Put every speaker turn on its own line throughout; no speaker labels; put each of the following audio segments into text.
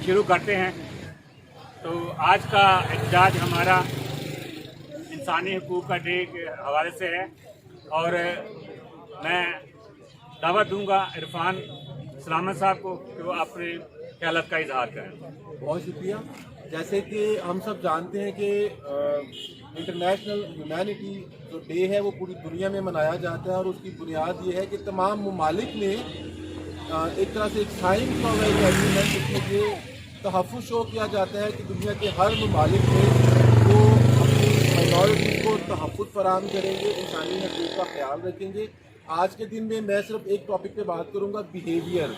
शुरू करते हैं। तो आज का एहतजाज हमारा इंसानी हकूक़ का डे के हवाले से है और मैं दावत दूंगा इरफान सलामत साहब को कि वो अपने ख्यालात का इजहार करें।
बहुत शुक्रिया। जैसे कि हम सब जानते हैं कि इंटरनेशनल ह्यूमैनिटी जो डे है वो पूरी दुनिया में मनाया जाता है और उसकी बुनियाद ये है कि तमाम ममालिक ने एक तरह से एक साइन का है जिसमें ये तहफ़्फ़ुज़ शो किया जाता है कि दुनिया के हर ममालिक में वो अपनी माइनॉरिटी को तहफ़्फ़ुज़ फराहम करेंगे, इंसानी हक़ूक़ का ख्याल रखेंगे। आज के दिन में मैं सिर्फ एक टॉपिक पे बात करूँगा, बिहेवियर।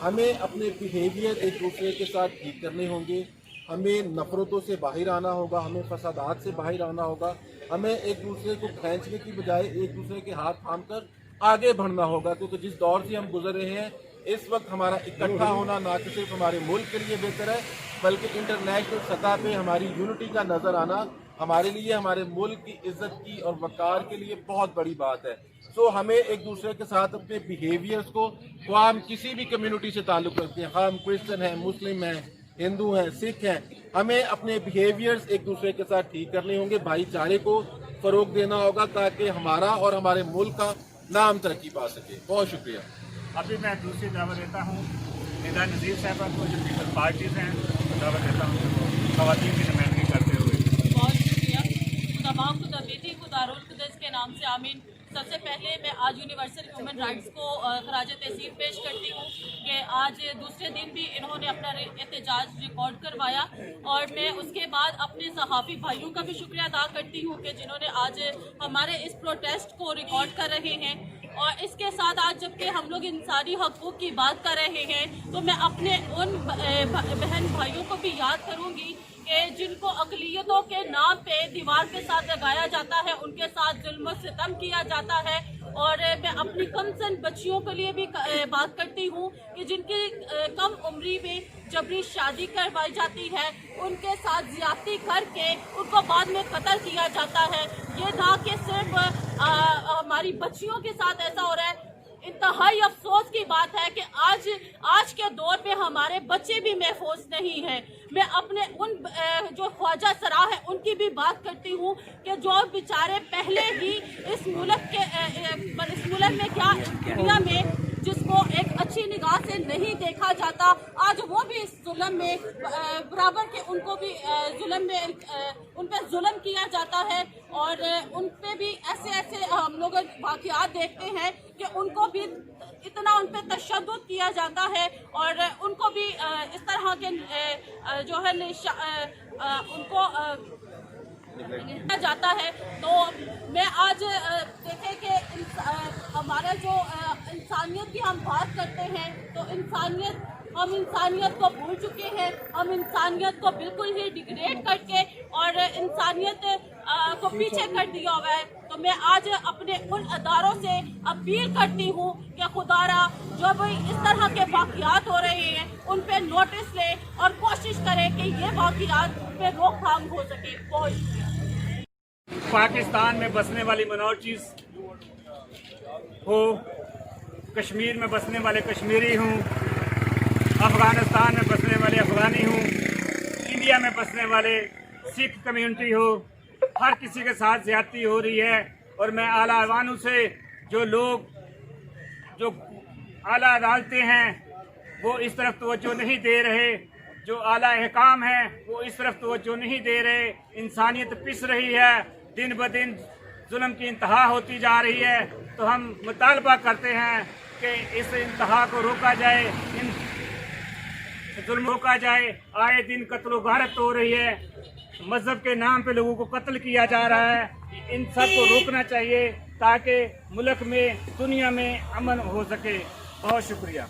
हमें अपने बिहेवियर एक दूसरे के साथ ठीक करने होंगे, हमें नफ़रतों से बाहर आना होगा, हमें फसादात से बाहर आना होगा, हमें एक दूसरे को खींचने की बजाय एक दूसरे के हाथ थाम कर आगे बढ़ना होगा। क्योंकि जिस दौर से हम गुजर रहे हैं इस वक्त हमारा इकट्ठा होना ना कि सिर्फ हमारे मुल्क के लिए बेहतर है बल्कि इंटरनेशनल सतह पे हमारी यूनिटी का नज़र आना हमारे लिए, हमारे मुल्क की इज्जत की और वक़ार के लिए बहुत बड़ी बात है। सो हमें एक दूसरे के साथ अपने बिहेवियर्स को हम किसी भी कम्युनिटी से ताल्लुक़ रखते हैं, हम क्रिश्चियन हैं, मुस्लिम हैं, हिंदू हैं, सिख हैं, हमें अपने बिहेवियर्स एक दूसरे के साथ ठीक करने होंगे, भाईचारे को फ़रोग़ देना होगा ताकि हमारा और हमारे मुल्क का नाम तरक्की पा सके। बहुत शुक्रिया।
अभी मैं दूसरी दावत देता हूँ निदा नज़ीर साहबा को, जो पीपल पार्टीज़ हैं, दावत देता हूँ ख़वातीन की नुमाइंदगी करते हुए।
बहुत शुक्रिया। तमाम खुदा बेटी खुदारुल कुद्दस के नाम से आमीन। सबसे पहले मैं आज यूनिवर्सल ह्यूमन राइट्स को खराज तहसीन पेश करती हूँ कि आज दूसरे दिन भी इन्होंने अपना एहतजाज रिकॉर्ड करवाया और मैं उसके बाद अपने सहाफ़ी भाइयों का भी शुक्रिया अदा करती हूँ कि जिन्होंने आज हमारे इस प्रोटेस्ट को रिकॉर्ड कर रहे हैं। और इसके साथ आज जबकि हम लोग इंसानी हकूक़ की बात कर रहे हैं तो मैं अपने उन बहन भाइयों को भी याद करूँगी कि जिनको अक़लियतों के नाम पे दीवार के साथ लगाया जाता है, उनके साथ जुल्म सितम किया जाता है। और मैं अपनी कमसन बच्चियों के लिए भी बात करती हूँ कि जिनकी कम उम्री में जबरी शादी करवाई जाती है, उनके साथ ज़्यादती करके उनको बाद में कत्ल किया जाता है। ये ना कि सिर्फ हमारी बच्चियों के साथ ऐसा हो रहा है, इंतहाई अफसोस की बात है कि आज के दौर में हमारे बच्चे भी महफूज नहीं हैं। मैं अपने उन जो ख्वाजा सरा है उनकी भी बात करती हूँ कि जो बेचारे पहले ही इस मुल्क में क्या दुनिया में जिसको एक अच्छी निगाह से नहीं देखा जाता, आज वो भी इस जुल्म में बराबर के उनको भी जुल्म में उन पर जुल्म किया जाता है। और उन पे भी ऐसे हम लोग वाक़यात देखते हैं कि उनको भी इतना उन पे तशद्दुद किया जाता है और उनको भी इस तरह के जो है उनको जाता है। तो मैं आज देखें कि हमारा जो इंसानियत की हम बात करते हैं तो हम इंसानियत को भूल चुके हैं, हम इंसानियत को बिल्कुल ही डिग्रेड करके और इंसानियत को पीछे कर दिया हुआ है। तो मैं आज अपने उन अदारों से अपील करती हूँ कि खुदारा जो भी इस तरह के वाक़यात हो रहे हैं उन पे नोटिस ले और कोशिश करें कि ये वाक़यात पे रोकथाम हो सके। बहुत शुक्रिया।
पाकिस्तान में बसने वाली माइनॉरिटीज़ हो, कश्मीर में बसने वाले कश्मीरी हों, अफ़गानिस्तान में बसने वाले अफ़गानी हों, इंडिया में बसने वाले सिख कम्युनिटी हो, हर किसी के साथ ज़्यादती हो रही है। और मैं आला अवानों से जो लोग जो आला अदालतें हैं वो इस तरफ तवज्जो नहीं दे रहे, जो आला अहकाम है वो इस तरफ तवज्जो नहीं दे रहे, इंसानियत पिस रही है, दिन ब दिन जुल्म की इंतहा होती जा रही है। तो हम मुतालबा करते हैं कि इस इंतहा को रोका जाए, इन जुल्म रोका जाए। आए दिन कत्ल गारत हो रही है, मजहब के नाम पे लोगों को कत्ल किया जा रहा है। इन सब को रोकना चाहिए ताकि मुल्क में दुनिया में अमन हो सके। बहुत शुक्रिया।